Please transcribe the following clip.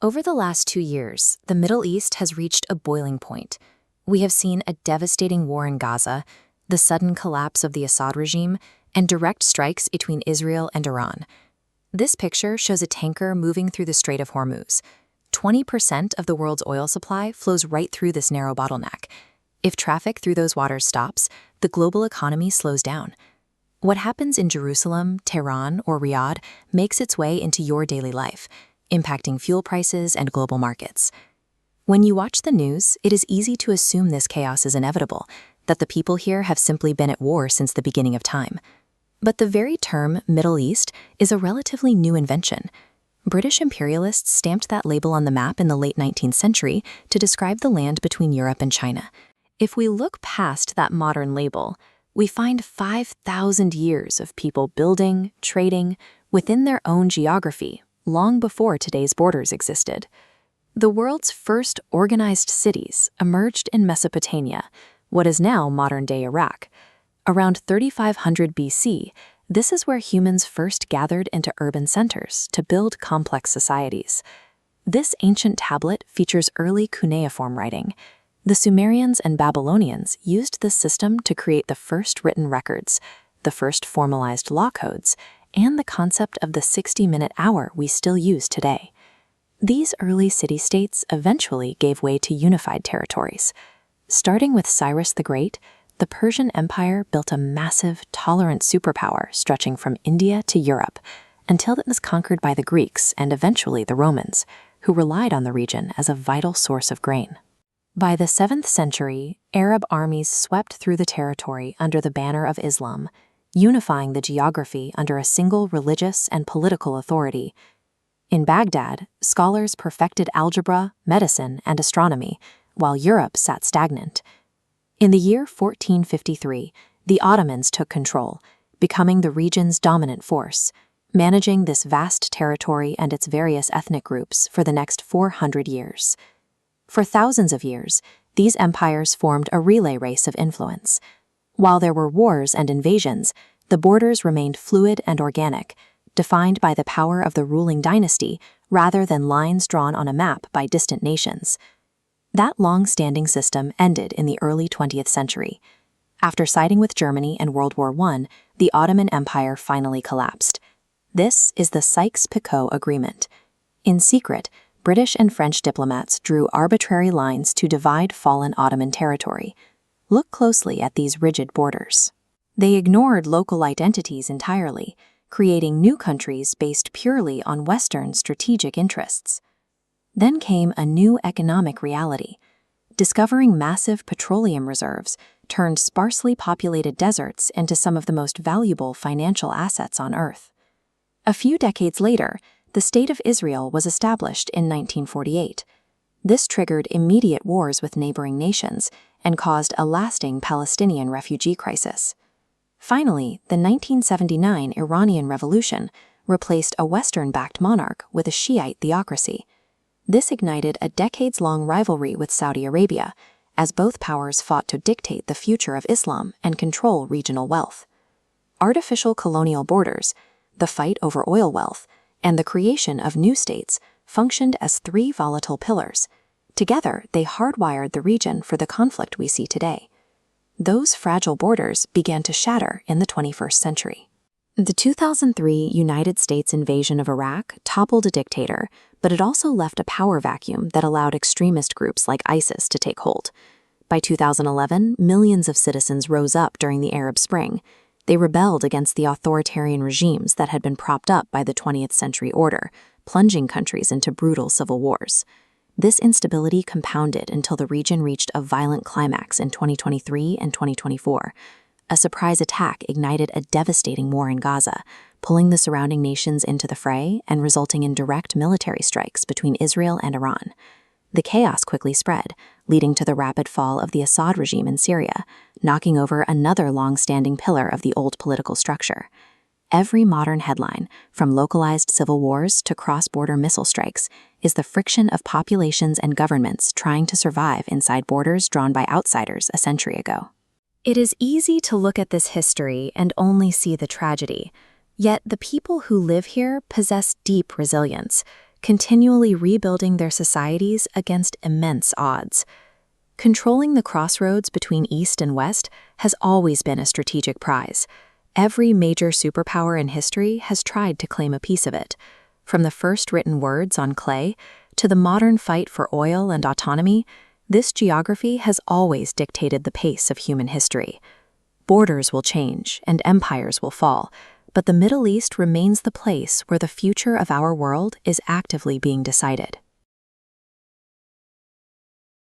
Over the last 2 years, the Middle East has reached a boiling point. We have seen a devastating war in Gaza, the sudden collapse of the Assad regime, and direct strikes between Israel and Iran. This picture shows a tanker moving through the Strait of Hormuz. 20% of the world's oil supply flows right through this narrow bottleneck. If traffic through those waters stops, the global economy slows down. What happens in Jerusalem, Tehran, or Riyadh makes its way into your daily life, impacting fuel prices and global markets. When you watch the news, it is easy to assume this chaos is inevitable, that the people here have simply been at war since the beginning of time. But the very term Middle East is a relatively new invention. British imperialists stamped that label on the map in the late 19th century to describe the land between Europe and China. If we look past that modern label, we find 5,000 years of people building, trading, within their own geography, long before today's borders existed. The world's first organized cities emerged in Mesopotamia, what is now modern-day Iraq. Around 3500 BC, this is where humans first gathered into urban centers to build complex societies. This ancient tablet features early cuneiform writing. The Sumerians and Babylonians used this system to create the first written records, the first formalized law codes, and the concept of the 60-minute hour we still use today. These early city-states eventually gave way to unified territories. Starting with Cyrus the Great, the Persian Empire built a massive, tolerant superpower stretching from India to Europe, until it was conquered by the Greeks and eventually the Romans, who relied on the region as a vital source of grain. By the 7th century, Arab armies swept through the territory under the banner of Islam, unifying the geography under a single religious and political authority. In Baghdad, scholars perfected algebra, medicine, and astronomy, while Europe sat stagnant. In the year 1453, the Ottomans took control, becoming the region's dominant force, managing this vast territory and its various ethnic groups for the next 400 years. For thousands of years, these empires formed a relay race of influence. While there were wars and invasions, the borders remained fluid and organic, defined by the power of the ruling dynasty rather than lines drawn on a map by distant nations. That long-standing system ended in the early 20th century. After siding with Germany in World War I, the Ottoman Empire finally collapsed. This is the Sykes-Picot Agreement. In secret, British and French diplomats drew arbitrary lines to divide fallen Ottoman territory. Look closely at these rigid borders. They ignored local identities entirely, creating new countries based purely on Western strategic interests. Then came a new economic reality. Discovering massive petroleum reserves turned sparsely populated deserts into some of the most valuable financial assets on Earth. A few decades later, the State of Israel was established in 1948. This triggered immediate wars with neighboring nations and caused a lasting Palestinian refugee crisis. Finally, the 1979 Iranian Revolution replaced a Western-backed monarch with a Shiite theocracy. This ignited a decades-long rivalry with Saudi Arabia, as both powers fought to dictate the future of Islam and control regional wealth. Artificial colonial borders, the fight over oil wealth, and the creation of new states functioned as three volatile pillars. Together, they hardwired the region for the conflict we see today. Those fragile borders began to shatter in the 21st century. The 2003 United States invasion of Iraq toppled a dictator, but it also left a power vacuum that allowed extremist groups like ISIS to take hold. By 2011, millions of citizens rose up during the Arab Spring. They rebelled against the authoritarian regimes that had been propped up by the 20th century order, plunging countries into brutal civil wars. This instability compounded until the region reached a violent climax in 2023 and 2024. A surprise attack ignited a devastating war in Gaza, pulling the surrounding nations into the fray and resulting in direct military strikes between Israel and Iran. The chaos quickly spread, leading to the rapid fall of the Assad regime in Syria, knocking over another long-standing pillar of the old political structure. Every modern headline, from localized civil wars to cross-border missile strikes, is the friction of populations and governments trying to survive inside borders drawn by outsiders a century ago. It is easy to look at this history and only see the tragedy, yet the people who live here possess deep resilience, continually rebuilding their societies against immense odds. Controlling the crossroads between East and West has always been a strategic prize. Every major superpower in history has tried to claim a piece of it. From the first written words on clay to the modern fight for oil and autonomy, this geography has always dictated the pace of human history. Borders will change and empires will fall, but the Middle East remains the place where the future of our world is actively being decided.